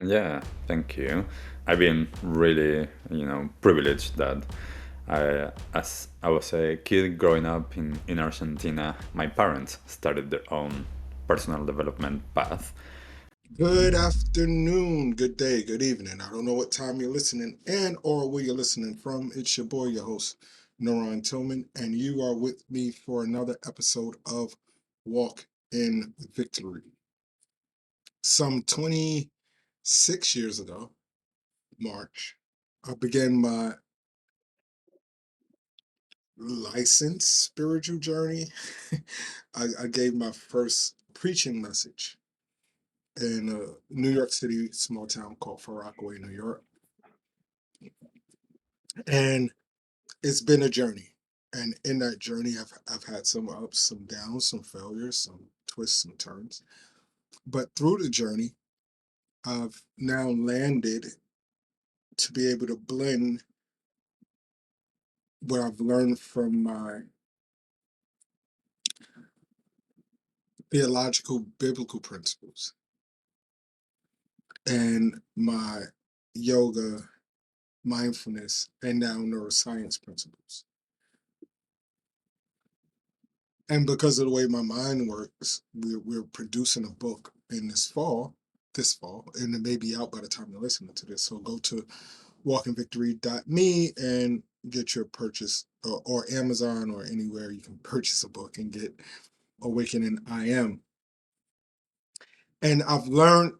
Yeah, thank you. I've been really, privileged that as I was a kid growing up in Argentina, my parents started their own personal development path. Good afternoon, good day, good evening. I don't know what time you're listening and or where you're listening from. It's your boy, your host, NaRon Tillman, and you are with me for another episode of Walk in Victory. Some 26 years ago, March, I began my licensed spiritual journey. I gave my first preaching message in a New York City small town called Far Rockaway, New York. And it's been a journey. And in that journey, I've had some ups, some downs, some failures, some twists and turns. But through the journey, I've now landed to be able to blend what I've learned from my theological biblical principles and my yoga, mindfulness, and now neuroscience principles. And because of the way my mind works, we're producing a book in this fall, and it may be out by the time you're listening to this. So go to walkinvictory.me and get your purchase, or Amazon or anywhere you can purchase a book and get Awakening I Am. And I've learned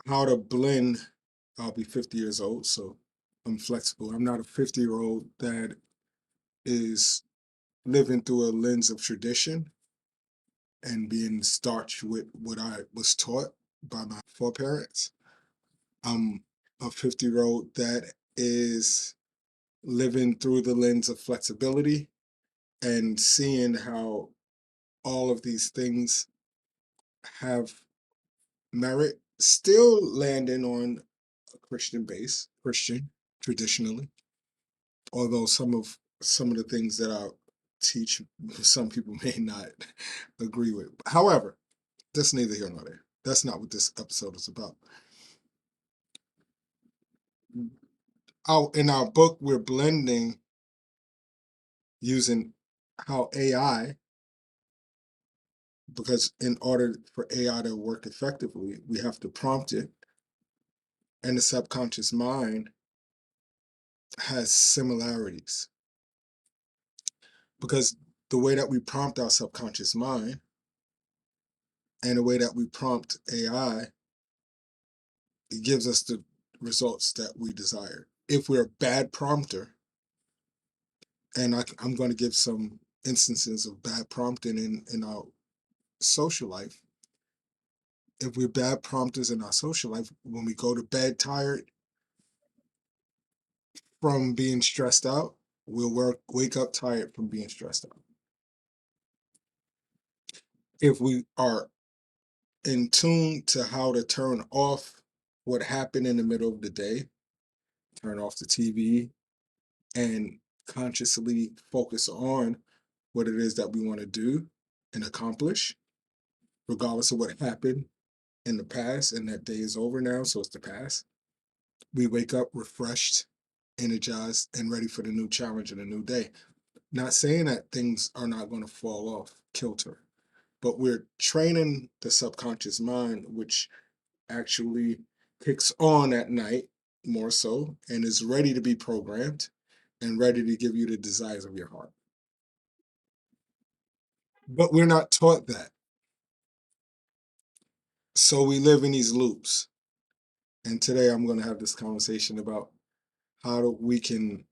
how to blend. I'll be 50 years old, so I'm flexible. I'm not a 50-year-old that is living through a lens of tradition and being starched with what I was taught by my foreparents. I'm a 50-year-old that is living through the lens of flexibility and seeing how all of these things have merit, still landing on a Christian base, Christian traditionally, although some of the things that I teach, some people may not agree with. However, that's neither here nor there. That's not what this episode is about. In our book, we're blending using how AI, because in order for AI to work effectively, we have to prompt it, and the subconscious mind has similarities because the way that we prompt our subconscious mind and the way that we prompt AI, it gives us the results that we desire. If we're a bad prompter, and I'm going to give some instances of bad prompting in our social life. If we're bad prompters in our social life, when we go to bed tired from being stressed out, wake up tired from being stressed out. If we are in tune to how to turn off what happened in the middle of the day, turn off the TV, and consciously focus on what it is that we want to do and accomplish, regardless of what happened in the past, and that day is over now, so it's the past. We wake up refreshed, energized, and ready for the new challenge and a new day. Not saying that things are not going to fall off kilter, but we're training the subconscious mind, which actually kicks on at night more so and is ready to be programmed and ready to give you the desires of your heart. But we're not taught that. So we live in these loops. And today I'm going to have this conversation about we can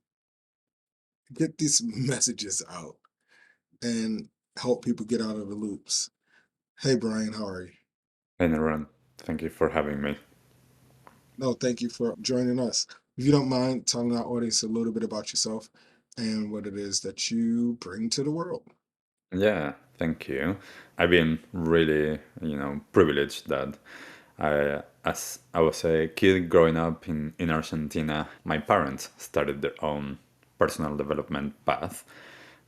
get these messages out and help people get out of the loops. Hey, Brian, how are you? Hey, NaRon, thank you for having me. No, thank you for joining us. If you don't mind telling our audience a little bit about yourself and what it is that you bring to the world. Yeah, thank you. I've been really, privileged that as I was a kid growing up in Argentina, my parents started their own personal development path.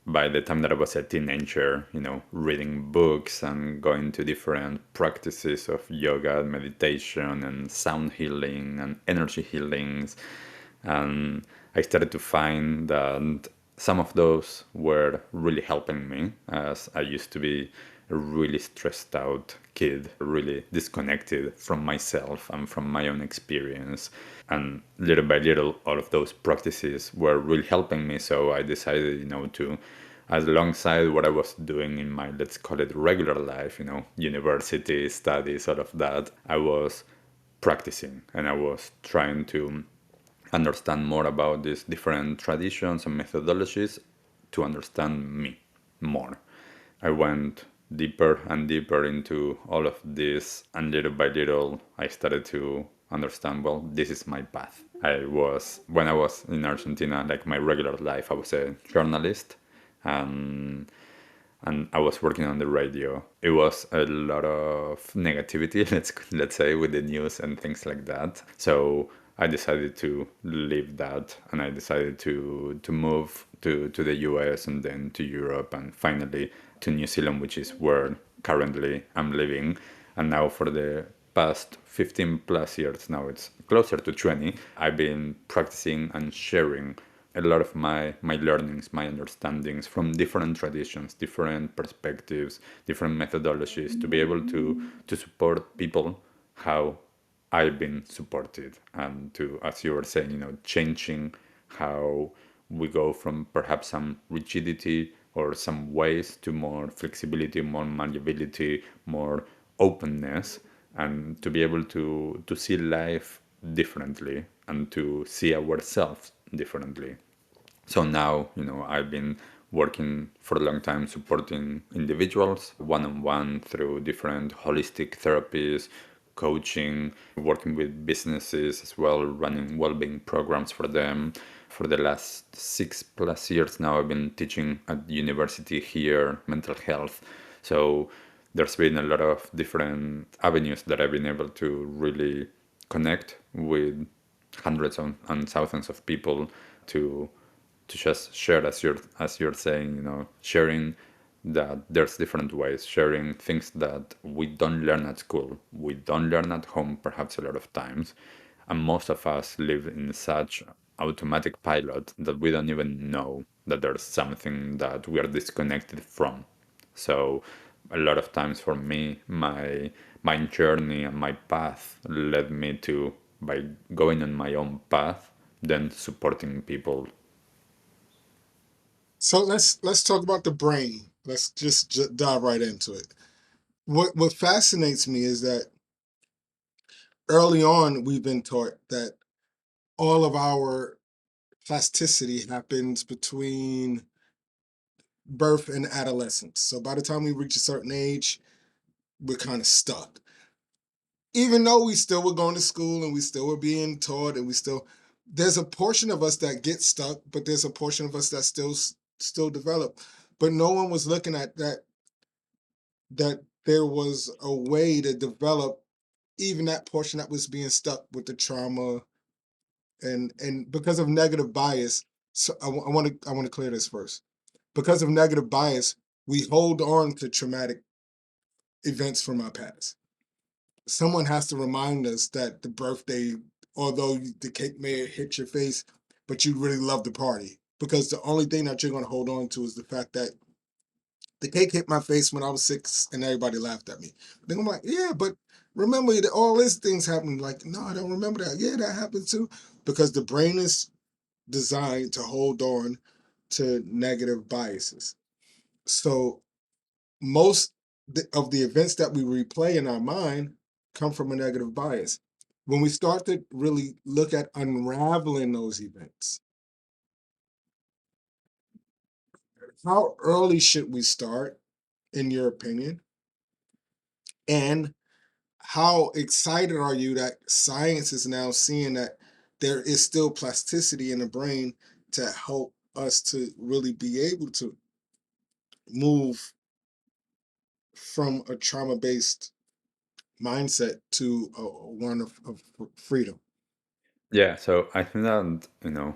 by the time that I was a teenager, reading books and going to different practices of yoga, meditation, and sound healing and energy healings. And I started to find that some of those were really helping me, as I used to be a really stressed out kid, really disconnected from myself and from my own experience. And little by little, all of those practices were really helping me. So I decided, to, as alongside what I was doing in my, let's call it regular life, university, studies, all of that, I was practicing and I was trying to understand more about these different traditions and methodologies to understand me more. I went deeper and deeper into all of this, and little by little, I started to understand, well, this is my path. When I was in Argentina, like my regular life, I was a journalist, and I was working on the radio. It was a lot of negativity, let's say, with the news and things like that. So I decided to leave that, and I decided to move to the US and then to Europe and finally to New Zealand, which is where currently I'm living. And now for the past 15 plus years, now it's closer to 20, I've been practicing and sharing a lot of my learnings, my understandings from different traditions, different perspectives, different methodologies to be able to support people how I've been supported, and to, as you were saying, changing how we go from perhaps some rigidity or some ways to more flexibility, more malleability, more openness, and to be able to see life differently and to see ourselves differently. So now, I've been working for a long time supporting individuals one on one through different holistic therapies, coaching, working with businesses as well, running well-being programs for them. For the last 6 plus years now, I've been teaching at the university here, mental health. So there's been a lot of different avenues that I've been able to really connect with hundreds and thousands of people to just share, as you're saying, sharing that there's different ways, sharing things that we don't learn at school, we don't learn at home perhaps a lot of times, and most of us live in such automatic pilot that we don't even know that there's something that we are disconnected from. So a lot of times for me, my journey and my path led me to, by going on my own path, then supporting people. So let's talk about the brain. Let's just dive right into it. What fascinates me is that early on we've been taught that all of our plasticity happens between birth and adolescence. So by the time we reach a certain age, we're kind of stuck. Even though we still were going to school and we still were being taught and we still, there's a portion of us that gets stuck, but there's a portion of us that still develop. But no one was looking at that there was a way to develop even that portion that was being stuck with the trauma and because of negative bias. So I want to clear this first. Because of negative bias, we hold on to traumatic events from our past. Someone has to remind us that the birthday, although the cake may have hit your face, but you really love the party. Because the only thing that you're going to hold on to is the fact that the cake hit my face when I was 6 and everybody laughed at me. Then I'm like, yeah, but remember that all these things happened. Like, no, I don't remember that. Yeah, that happened too. Because the brain is designed to hold on to negative biases. So most of the events that we replay in our mind come from a negative bias. When we start to really look at unraveling those events, how early should we start, in your opinion? And how excited are you that science is now seeing that there is still plasticity in the brain to help us to really be able to move from a trauma based mindset to one of freedom? Yeah, so I think that,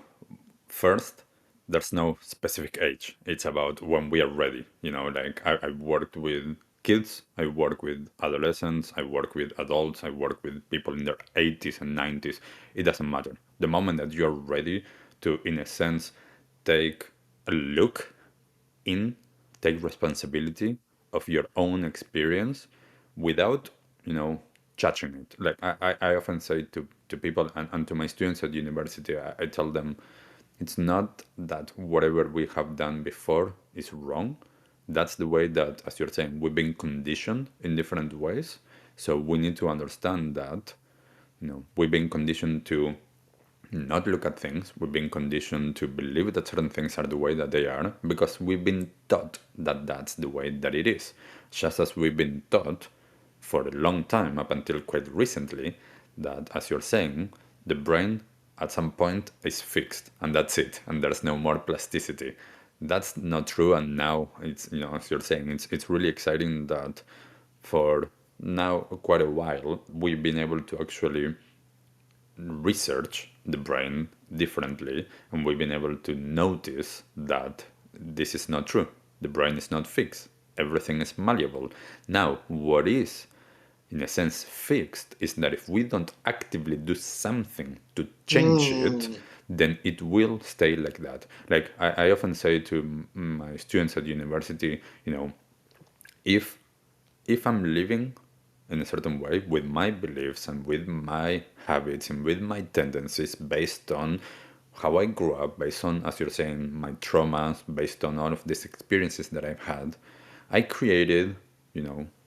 first, there's no specific age. It's about when we are ready. Like I worked with kids, I work with adolescents, I work with adults, I work with people in their 80s and 90s. It doesn't matter. The moment that you're ready to, in a sense, take a look in, take responsibility of your own experience without, you know, judging it. Like I often say to people and to my students at university, I tell them it's not that whatever we have done before is wrong. That's the way that, as you're saying, we've been conditioned in different ways. So we need to understand that, we've been conditioned to not look at things. We've been conditioned to believe that certain things are the way that they are because we've been taught that that's the way that it is. Just as we've been taught for a long time, up until quite recently, that, as you're saying, the brain at some point is fixed and that's it, and there's no more plasticity. That's not true, and now it's, as you're saying, it's really exciting that for now quite a while we've been able to actually research the brain differently, and we've been able to notice that this is not true. The brain is not fixed, everything is malleable. Now, what is, in a sense, fixed is that if we don't actively do something to change it, Mm. then it will stay like that. Like I often say to my students at university, if I'm living in a certain way with my beliefs and with my habits and with my tendencies based on how I grew up, based on, as you're saying, my traumas, based on all of these experiences that I've had, I created,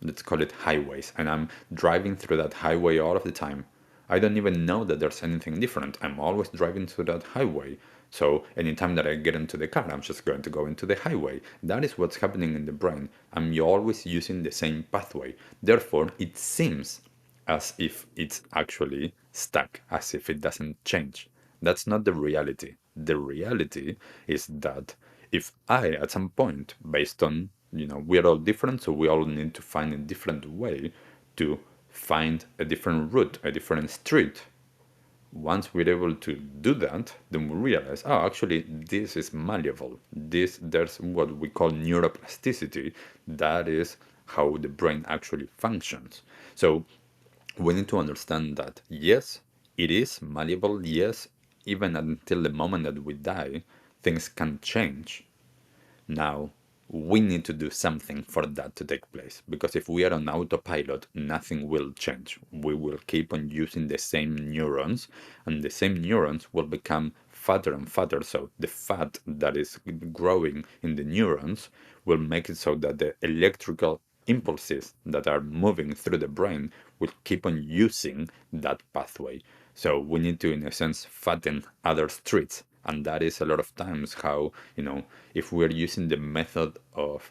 let's call it highways, and I'm driving through that highway all of the time. I don't even know that there's anything different. I'm always driving through that highway. So anytime that I get into the car, I'm just going to go into the highway. That is what's happening in the brain. I'm always using the same pathway. Therefore, it seems as if it's actually stuck, as if it doesn't change. That's not the reality. The reality is that if I, at some point, based on, we're all different, so we all need to find a different way to find a different route, a different street. Once we're able to do that, then we realize, oh, actually, this is malleable. There's what we call neuroplasticity. That is how the brain actually functions. So we need to understand that, yes, it is malleable. Yes, even until the moment that we die, things can change. Now, we need to do something for that to take place, because if we are on autopilot, nothing will change. We will keep on using the same neurons, and the same neurons will become fatter and fatter. So the fat that is growing in the neurons will make it so that the electrical impulses that are moving through the brain will keep on using that pathway. So we need to, in a sense, fatten other streets. And that is a lot of times how, if we're using the method of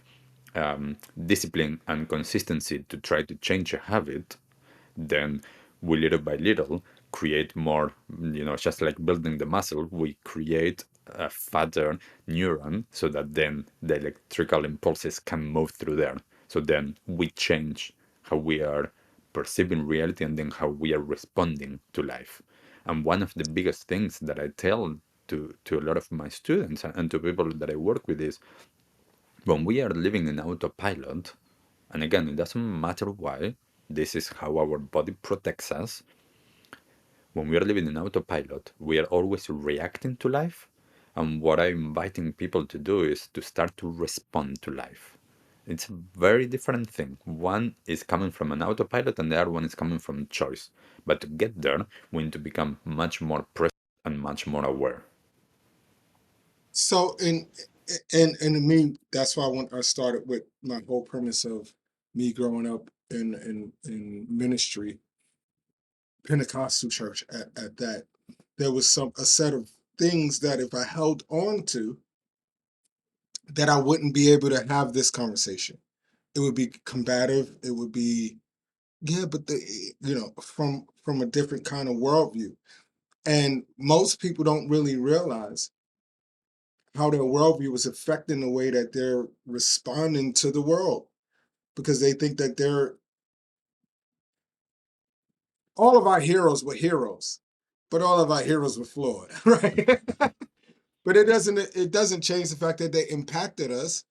discipline and consistency to try to change a habit, then we little by little create more, just like building the muscle, we create a fatter neuron so that then the electrical impulses can move through there. So then we change how we are perceiving reality and then how we are responding to life. And one of the biggest things that I tell to a lot of my students and to people that I work with is when we are living in autopilot, and again, it doesn't matter why, this is how our body protects us. When we are living in autopilot, we are always reacting to life. And what I'm inviting people to do is to start to respond to life. It's a very different thing. One is coming from an autopilot and the other one is coming from choice. But to get there, we need to become much more present and much more aware. So, and to me, that's why I started with my whole premise of me growing up in ministry, Pentecostal church at that. There was a set of things that if I held on to, that I wouldn't be able to have this conversation. It would be combative. It would be, yeah, but from a different kind of worldview. And most people don't really realize how their worldview is affecting the way that they're responding to the world, because they think that they're all of our heroes were heroes, but all of our heroes were flawed, right? But it doesn't change the fact that they impacted us,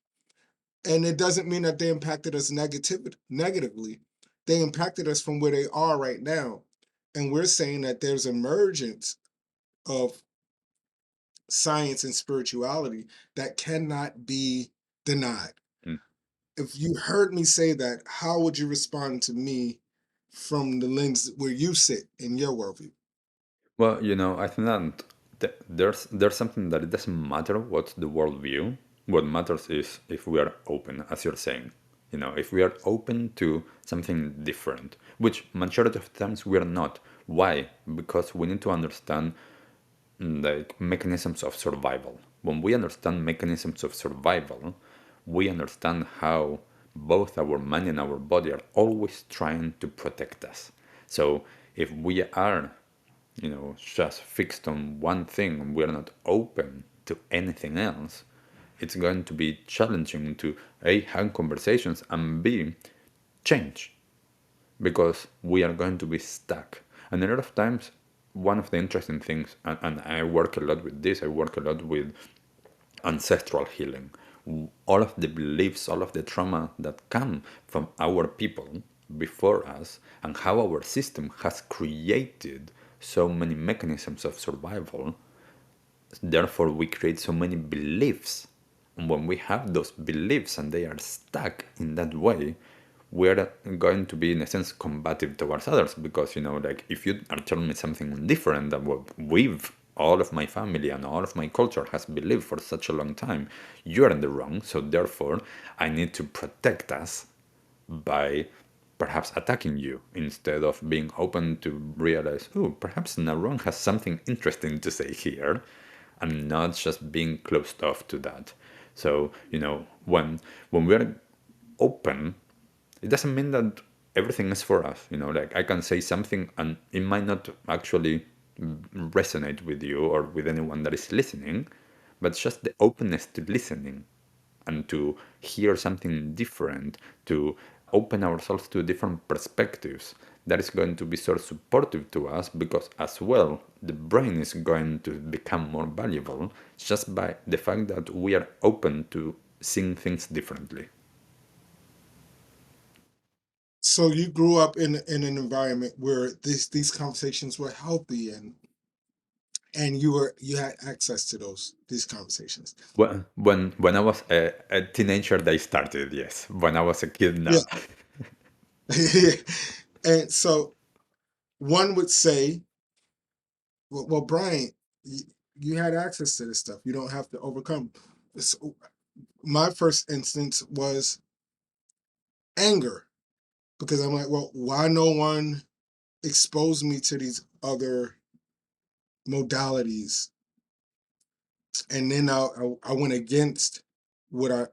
and it doesn't mean that they impacted us negatively. They impacted us from where they are right now. And we're saying that there's emergence of science and spirituality that cannot be denied. Mm. If you heard me say that, how would you respond to me from the lens where you sit in your worldview? Well, I think that there's something that it doesn't matter what's the worldview. What matters is if we are open, as you're saying. If we are open to something different, which majority of times we are not. Why? Because we need to understand like mechanisms of survival. When we understand mechanisms of survival, we understand how both our mind and our body are always trying to protect us. So if we are, just fixed on one thing and we're not open to anything else, it's going to be challenging to A, have conversations, and B, change, because we are going to be stuck. And a lot of times, one of the interesting things, and I work a lot with this, I work a lot with ancestral healing. All of the beliefs, all of the trauma that come from our people before us, and how our system has created so many mechanisms of survival. Therefore, we create so many beliefs. And when we have those beliefs and they are stuck in that way, we are going to be, in a sense, combative towards others. Because, like if you are telling me something different than what all of my family and all of my culture has believed for such a long time, you are in the wrong. So, therefore, I need to protect us by perhaps attacking you instead of being open to realize, oh, perhaps NaRon has something interesting to say here, and not just being closed off to that. So, when we're open, it doesn't mean that everything is for us. Like I can say something and it might not actually resonate with you or with anyone that is listening, but just the openness to listening and to hear something different, to open ourselves to different perspectives, that is going to be so supportive to us, because as well the brain is going to become more valuable just by the fact that we are open to seeing things differently. So you grew up in an environment where these conversations were healthy, and you had access to these conversations. When I was a teenager, they started. Yes, when I was a kid, Yeah. no. And so one would say, well, Brian, you had access to this stuff. You don't have to overcome. So my first instance was anger, because I'm like, well, why no one exposed me to these other modalities? And then I went against what I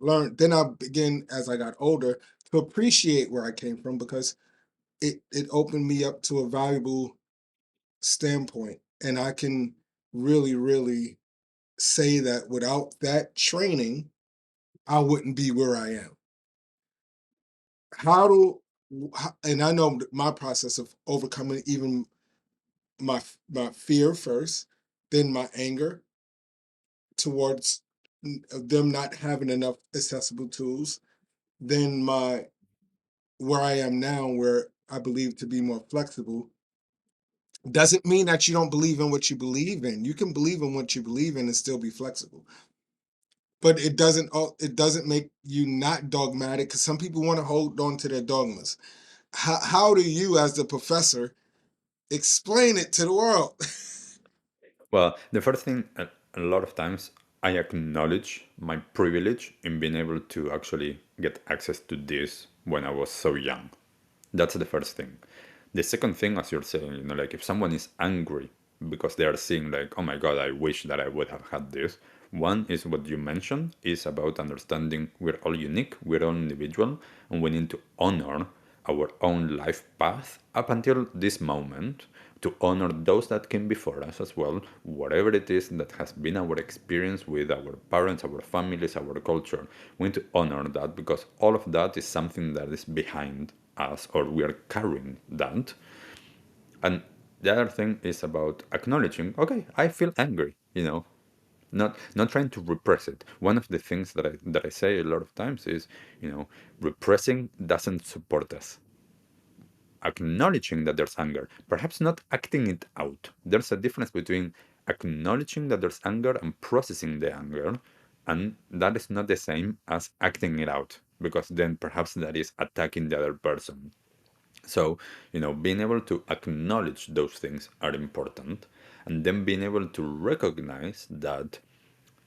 learned. Then I began, as I got older, to appreciate where I came from, because it opened me up to a valuable standpoint, and I can really say that without that training, I wouldn't be where I am. How do and I know my process of overcoming even my fear first, then my anger towards them not having enough accessible tools, then my where I am now, where I believe to be more flexible. Doesn't mean that you don't believe in what you believe in. You can believe in what you believe in and still be flexible. But it doesn't make you not dogmatic, because some people want to hold on to their dogmas. How do you, as the professor, explain it to the world? Well, the first thing, a lot of times, I acknowledge my privilege in being able to actually get access to this when I was so young. That's the first thing. The second thing, as you're saying, like if someone is angry because they are seeing like, oh my God, I wish that I would have had this. One is what you mentioned is about understanding we're all unique, we're all individual, and we need to honor our own life path up until this moment, to honor those that came before us as well, whatever it is that has been our experience with our parents, our families, our culture. We need to honor that, because all of that is something that is behind us, or we are carrying that. And the other thing is about acknowledging, okay, I feel angry. not trying to repress it. One of the things that I say a lot of times is, repressing doesn't support us. Acknowledging that there's anger, perhaps not acting it out. There's a difference between acknowledging that there's anger and processing the anger, and that is not the same as acting it out, because then perhaps that is attacking the other person. So, being able to acknowledge those things are important, and then being able to recognize that,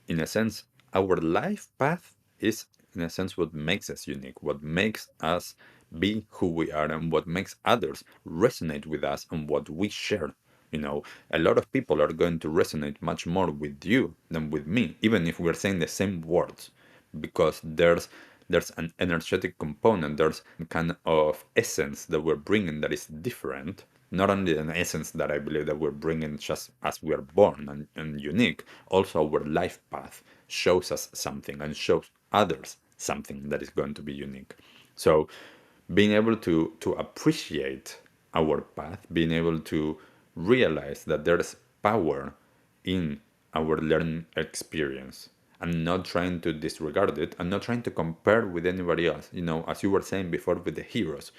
in a sense, our life path is, in a sense, what makes us unique, what makes us be who we are, and what makes others resonate with us and what we share. A lot of people are going to resonate much more with you than with me, even if we're saying the same words, because there's an energetic component, there's kind of essence that we're bringing that is different. Not only an essence that I believe that we're bringing just as we are born and unique, also our life path shows us something and shows others something that is going to be unique. So being able to appreciate our path, being able to realize that there's power in our learning experience, and not trying to disregard it and not trying to compare with anybody else. As you were saying before with the heroes,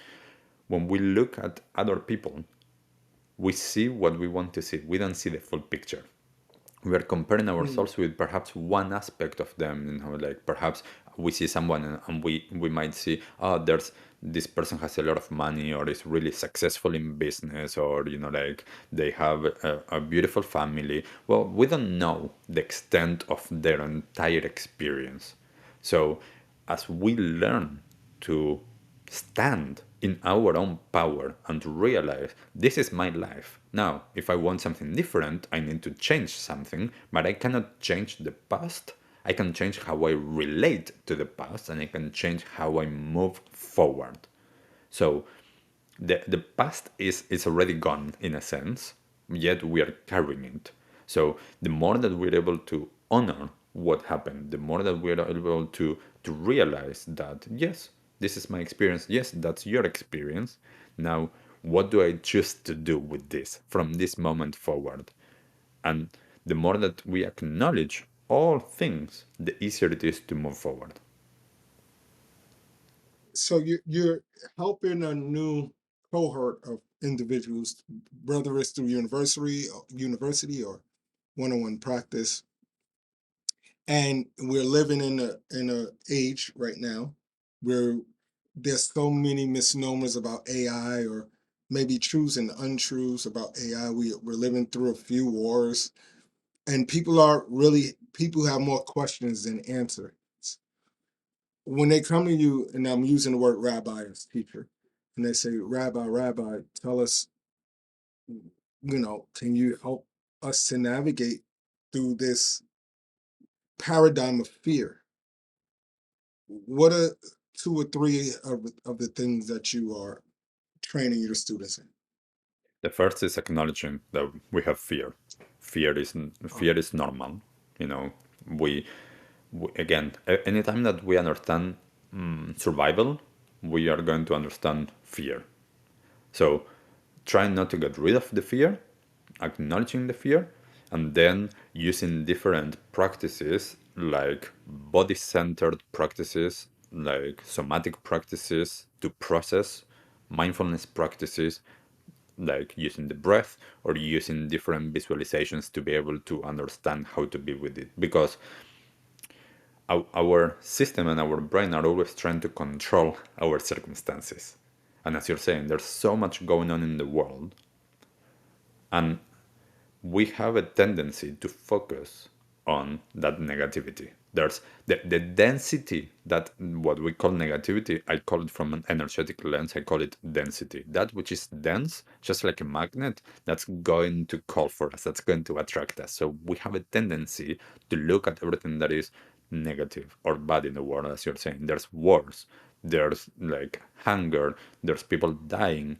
when we look at other people, we see what we want to see. We don't see the full picture. We are comparing Mm. ourselves with perhaps one aspect of them. Like perhaps we see someone and we might see, oh, there's this person has a lot of money or is really successful in business, or like they have a beautiful family. Well, we don't know the extent of their entire experience. So as we learn to stand in our own power and to realize this is my life. Now, if I want something different, I need to change something, but I cannot change the past. I can change how I relate to the past, and I can change how I move forward. So the past is already gone in a sense, yet we are carrying it. So the more that we're able to honor what happened, the more that we're able to realize that yes, this is my experience, yes, that's your experience. Now, what do I choose to do with this from this moment forward? And the more that we acknowledge all things, the easier it is to move forward. So you're helping a new cohort of individuals, whether it's through university or one-on-one practice. And we're living in a age right now where there's so many misnomers about AI, or maybe truths and untruths about AI. We're living through a few wars, and people have more questions than answers. When they come to you, and I'm using the word rabbi as teacher, and they say, Rabbi, tell us, can you help us to navigate through this paradigm of fear? What are two or three of the things that you are training your students in? The first is acknowledging that we have fear. Fear is Oh, fear is normal. You know, we, again, anytime that we understand survival, we are going to understand fear. So, trying not to get rid of the fear, acknowledging the fear, and then using different practices like body-centered practices, like somatic practices to process, mindfulness practices like using the breath or using different visualizations to be able to understand how to be with it, because our system and our brain are always trying to control our circumstances. And as you're saying, there's so much going on in the world, and we have a tendency to focus on that negativity. There's the density, that what we call negativity, I call it from an energetic lens, I call it density. That which is dense, just like a magnet, that's going to call for us, that's going to attract us. So we have a tendency to look at everything that is negative or bad in the world, as you're saying. There's wars, there's like hunger, there's people dying.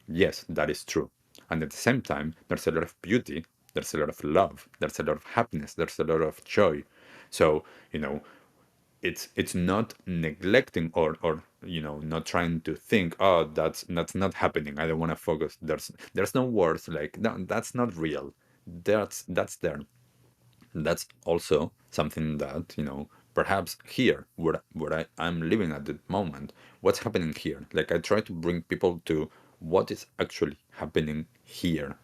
Yes, that is true. And at the same time, there's a lot of beauty, there's a lot of love, there's a lot of happiness, there's a lot of joy. So, you know, it's not neglecting or not trying to think, oh, that's not happening. I don't want to focus. There's no words like no, that's not real. That's there. That's also something that, perhaps here, where I'm living at the moment, what's happening here? Like, I try to bring people to what is actually happening here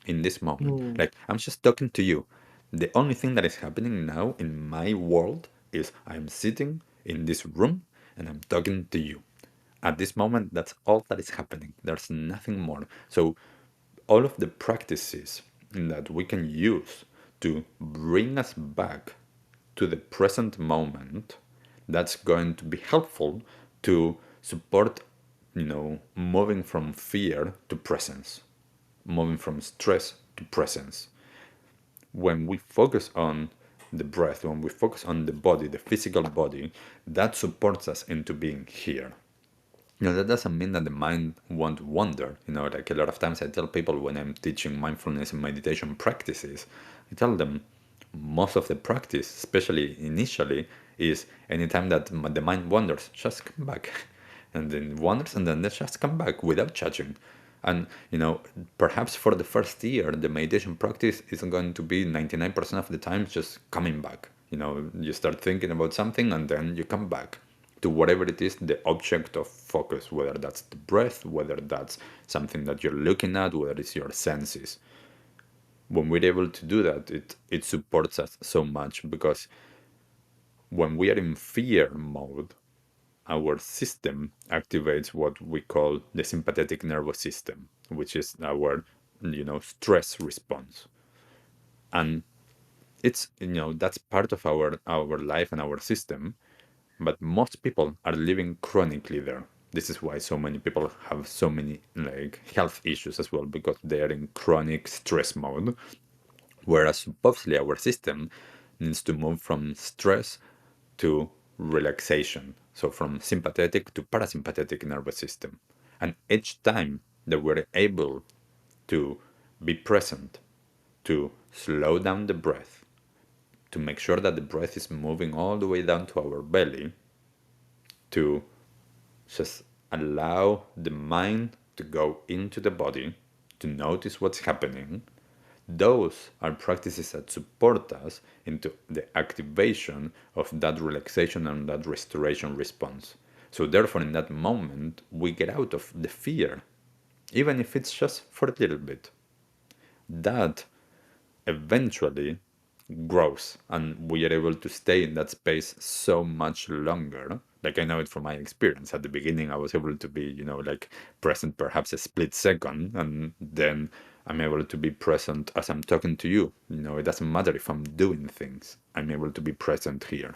in this moment. Mm. Like, I'm just talking to you. The only thing that is happening now in my world is I'm sitting in this room and I'm talking to you. At this moment, that's all that is happening. There's nothing more. So all of the practices that we can use to bring us back to the present moment, that's going to be helpful to support, moving from fear to presence, moving from stress to presence. When we focus on the breath, when we focus on the body, the physical body, that supports us into being here. That doesn't mean that the mind won't wander. Like a lot of times I tell people when I'm teaching mindfulness and meditation practices, I tell them most of the practice, especially initially, is anytime that the mind wanders, just come back. And then wanders and then they just come back without judging. And, perhaps for the first year, the meditation practice is going to be 99% of the time just coming back. You start thinking about something and then you come back to whatever it is, the object of focus, whether that's the breath, whether that's something that you're looking at, whether it's your senses. When we're able to do that, it supports us so much because when we are in fear mode, our system activates what we call the sympathetic nervous system, which is our, stress response. And it's, that's part of our life and our system. But most people are living chronically there. This is why so many people have so many like health issues as well, because they are in chronic stress mode. Whereas supposedly our system needs to move from stress to relaxation. So from sympathetic to parasympathetic nervous system. And each time that we're able to be present, to slow down the breath, to make sure that the breath is moving all the way down to our belly, to just allow the mind to go into the body, to notice what's happening. Those are practices that support us into the activation of that relaxation and that restoration response. So, therefore, in that moment, we get out of the fear, even if it's just for a little bit. That eventually grows and we are able to stay in that space so much longer. Like, I know it from my experience. At the beginning I was able to be, like present perhaps a split second, and then I'm able to be present as I'm talking to you. It doesn't matter if I'm doing things, I'm able to be present here.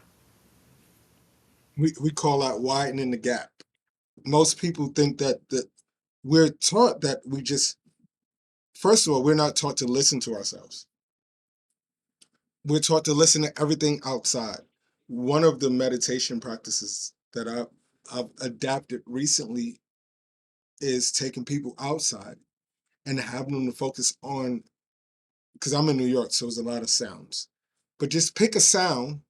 We call that widening the gap. Most people think that we're taught that we just, first of all, we're not taught to listen to ourselves. We're taught to listen to everything outside. One of the meditation practices that I've adapted recently is taking people outside and having them to focus on, because I'm in New York, so there's a lot of sounds. But just pick a sound,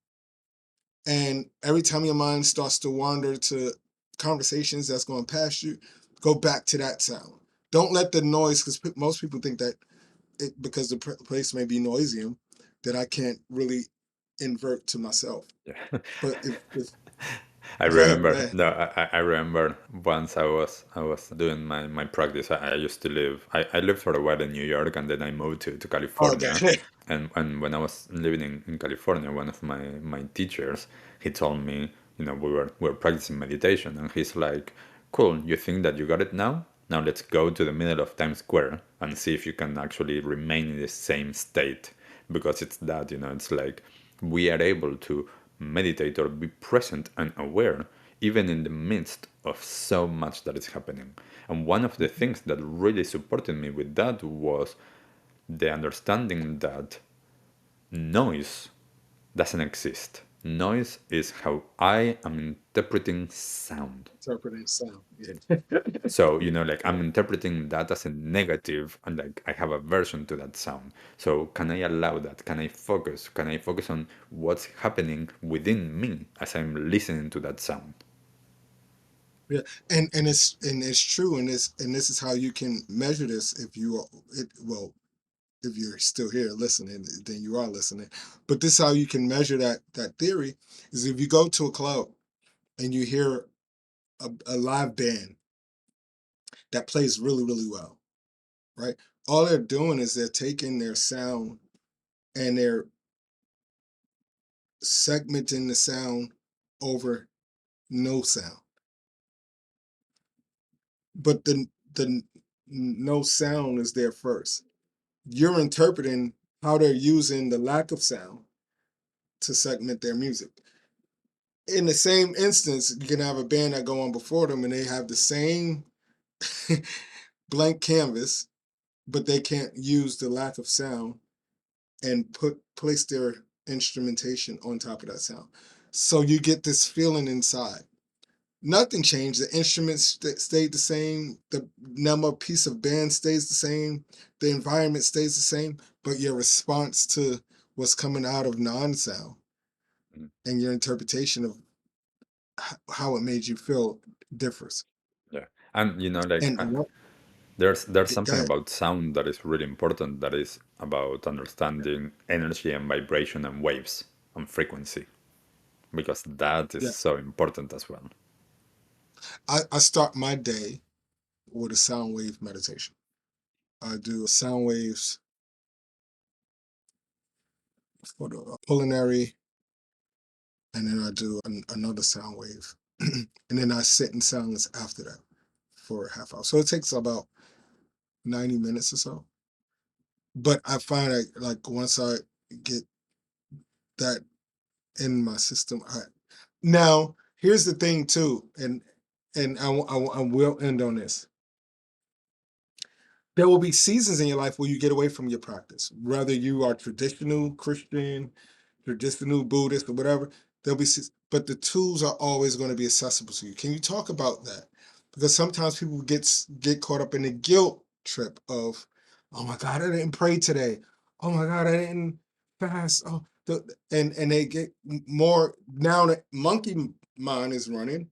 and every time your mind starts to wander to conversations that's going past you, go back to that sound. Don't let the noise, because most people think that because the place may be noisy, that I can't really invert to myself. Yeah. But if I go ahead, go remember. ahead. No, I remember once I was doing my practice. I used to live. I lived for a while in New York, and then I moved to California. Okay. And when I was living in California, one of my teachers, he told me, we were practicing meditation, and he's like, "Cool, you think that you got it now? Now let's go to the middle of Times Square and see if you can actually remain in the same state, because it's that, it's like we are able to meditate or be present and aware even in the midst of so much that is happening." And one of the things that really supported me with that was the understanding that noise doesn't exist. Noise is how I am interpreting sound. Interpreting sound. Yeah. So, like I'm interpreting that as a negative, and like I have aversion to that sound. So, can I allow that? Can I focus? Can I focus on what's happening within me as I'm listening to that sound? Yeah, and it's true, and this is how you can measure this if you are it well. If you're still here listening, then you are listening. But this is how you can measure that theory is if you go to a club and you hear a live band that plays really, really well, right? All they're doing is they're taking their sound and they're segmenting the sound over no sound. But the no sound is there first. You're interpreting how they're using the lack of sound to segment their music. In the same instance, you can have a band that go on before them and they have the same blank canvas, but they can't use the lack of sound and place their instrumentation on top of that sound. So you get this feeling inside. Nothing changed. The instruments stayed the same. The number piece of band stays the same. The environment stays the same. But your response to what's coming out of non-sound Mm. and your interpretation of how it made you feel differs. Yeah. And like And what? there's Go something ahead. about sound that is really important, that is about understanding energy and vibration and waves and frequency, because that is Yeah, so important as well. I start my day with a sound wave meditation. I do sound waves for the pulmonary, and then I do another sound wave, and then I sit in silence after that for a half hour. So it takes about 90 minutes or so. But I find that like once I get that in my system, now here's the thing too, and I will end on this. There will be seasons in your life where you get away from your practice, whether you are traditional Christian, traditional Buddhist, or whatever. There'll be, but the tools are always going to be accessible to you. Can you talk about that? Because sometimes people get caught up in the guilt trip of, oh my God, I didn't pray today. Oh my God, I didn't fast. And they get more now that monkey mind is running,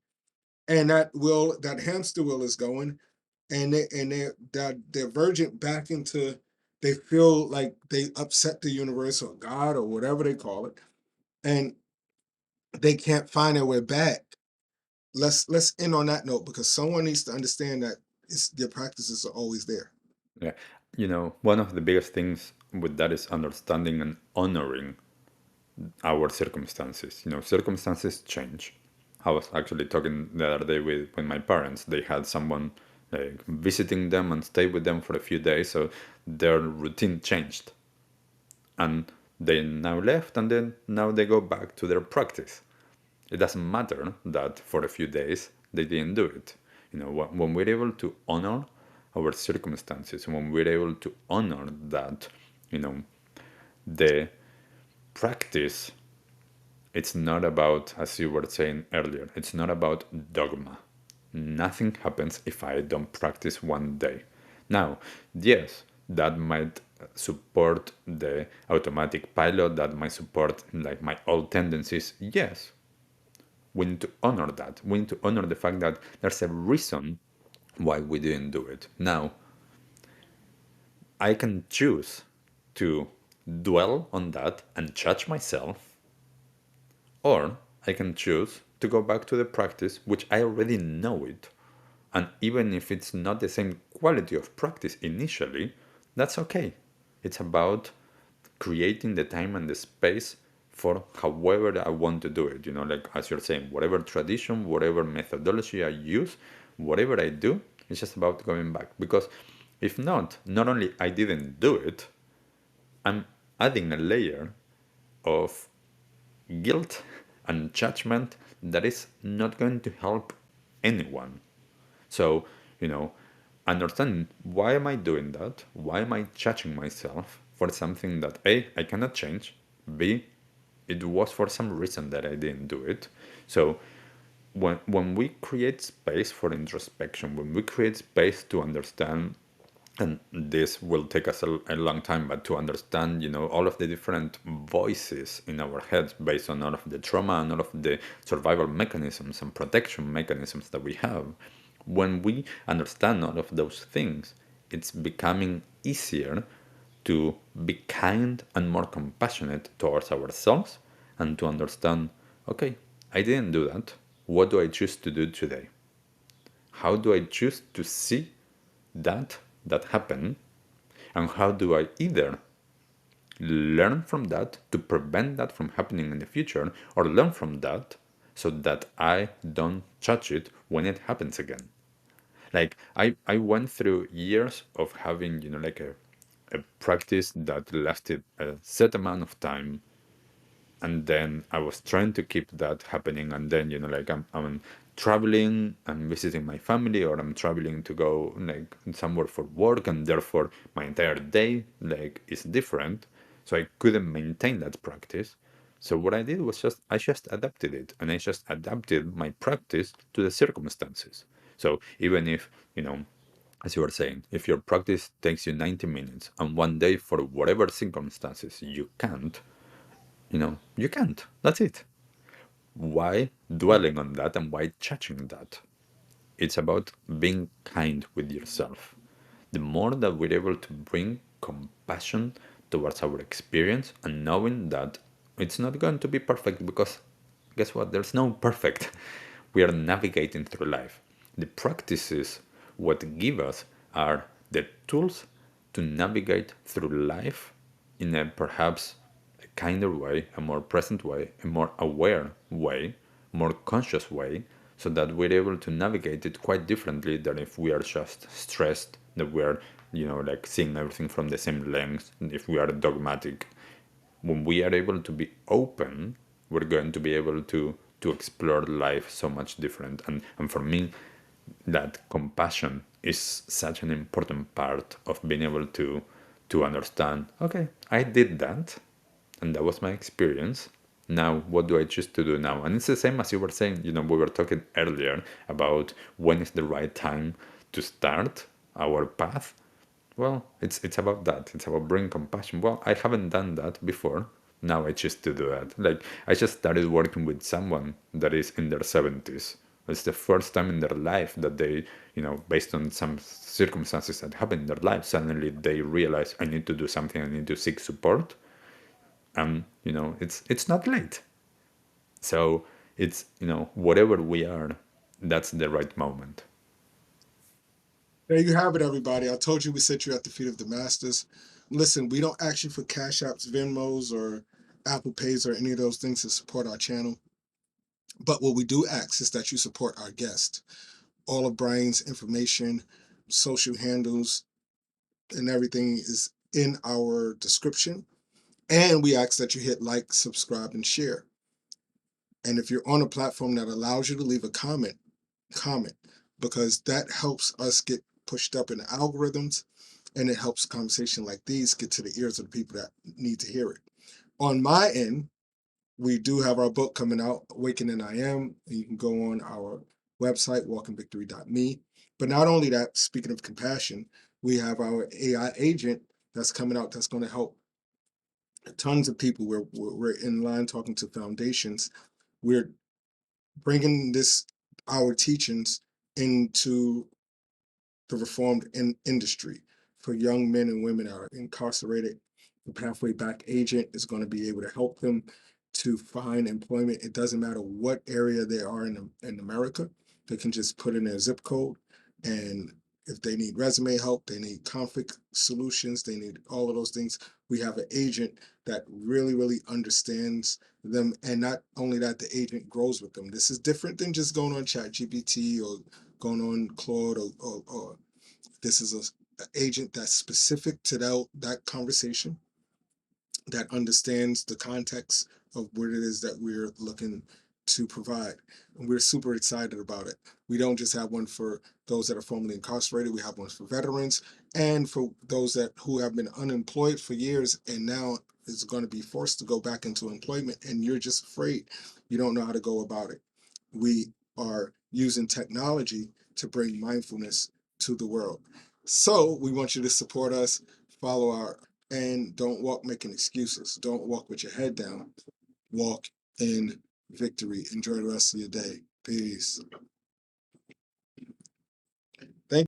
and that hamster wheel is going, and they're divergent back into, they feel like they upset the universe or God or whatever they call it, and they can't find their way back. Let's end on that note because someone needs to understand that their practices are always there. Yeah. One of the biggest things with that is understanding and honoring our circumstances. Circumstances change. I was actually talking the other day with my parents. They had someone like visiting them and stay with them for a few days, so their routine changed. And they now left, and then now they go back to their practice. It doesn't matter that for a few days they didn't do it. When we're able to honor our circumstances, when we're able to honor that, you know, the practice, it's not about, as you were saying earlier, it's not about dogma. Nothing happens if I don't practice one day. Now, yes, that might support the automatic pilot, that might support like my old tendencies. Yes, we need to honor that. We need to honor the fact that there's a reason why we didn't do it. Now, I can choose to dwell on that and judge myself, or I can choose to go back to the practice, which I already know it. And even if it's not the same quality of practice initially, that's okay. It's about creating the time and the space for however I want to do it. Like as you're saying, whatever tradition, whatever methodology I use, whatever I do, it's just about going back. Because if not only I didn't do it, I'm adding a layer of guilt and judgment that is not going to help anyone. So, you know, understanding why am I doing that? Why am I judging myself for something that A, I cannot change, B, it was for some reason that I didn't do it. So when we create space for introspection, when we create space to understand, and this will take us a long time, but to understand, all of the different voices in our heads based on all of the trauma and all of the survival mechanisms and protection mechanisms that we have, when we understand all of those things, it's becoming easier to be kind and more compassionate towards ourselves and to understand, okay, I didn't do that. What do I choose to do today? How do I choose to see that happened? And how do I either learn from that to prevent that from happening in the future, or learn from that so that I don't touch it when it happens again? Like I went through years of having, like a practice that lasted a set amount of time, and then I was trying to keep that happening, and then like I'm traveling and visiting my family, or I'm traveling to go like somewhere for work, and therefore my entire day like is different, so I couldn't maintain that practice. So what I did was I just adapted it, and I just adapted my practice to the circumstances. So even if, as you were saying, if your practice takes you 90 minutes and one day for whatever circumstances you can't, you can't. That's it. Why dwelling on that and why judging that? It's about being kind with yourself. The more that we're able to bring compassion towards our experience and knowing that it's not going to be perfect, because guess what? There's no perfect. We are navigating through life. The practices, what give us, are the tools to navigate through life in a perhaps a kinder way, a more present way, a more aware way, more conscious way, so that we're able to navigate it quite differently than if we are just stressed, that we are, like seeing everything from the same lens, if we are dogmatic. When we are able to be open, we're going to be able to explore life so much different. And for me, that compassion is such an important part of being able to understand, okay, I did that, and that was my experience. Now what do I choose to do now? And it's the same as you were saying, we were talking earlier about when is the right time to start our path. Well, it's about that. It's about bringing compassion. Well, I haven't done that before. Now I choose to do that. Like, I just started working with someone that is in their 70s. It's the first time in their life that they, based on some circumstances that happen in their life, suddenly they realize, I need to do something, I need to seek support. And, it's not late. So it's, whatever we are, that's the right moment. There you have it, everybody. I told you we set you at the feet of the masters. Listen, we don't ask you for Cash Apps, Venmos, or Apple Pays or any of those things to support our channel. But what we do ask is that you support our guest. All of Brian's information, social handles, and everything is in our description. And we ask that you hit like, subscribe, and share. And if you're on a platform that allows you to leave a comment, because that helps us get pushed up in the algorithms, and it helps conversation like these get to the ears of the people that need to hear it. On my end, we do have our book coming out, Awakening I Am. You can go on our website, walkingvictory.me. But not only that, speaking of compassion, we have our AI agent that's coming out that's going to help tons of people. We're in line talking to foundations. We're bringing our teachings into the reformed industry for young men and women that are incarcerated. The Pathway Back agent is going to be able to help them to find employment. It doesn't matter what area they are in America. They can just put in their zip code, and if they need resume help, they need conflict solutions, they need all of those things. We have an agent that really, really understands them, and not only that, the agent grows with them. This is different than just going on ChatGPT or going on Claude, or this is an agent that's specific to that conversation, that understands the context of what it is that we're looking to provide. And we're super excited about it. We don't just have one for those that are formerly incarcerated, we have ones for veterans and for those who have been unemployed for years and now is going to be forced to go back into employment, and you're just afraid. You don't know how to go about it. We are using technology to bring mindfulness to the world. So we want you to support us, follow and don't walk making excuses. Don't walk with your head down. Walk in victory. Enjoy the rest of your day. Peace.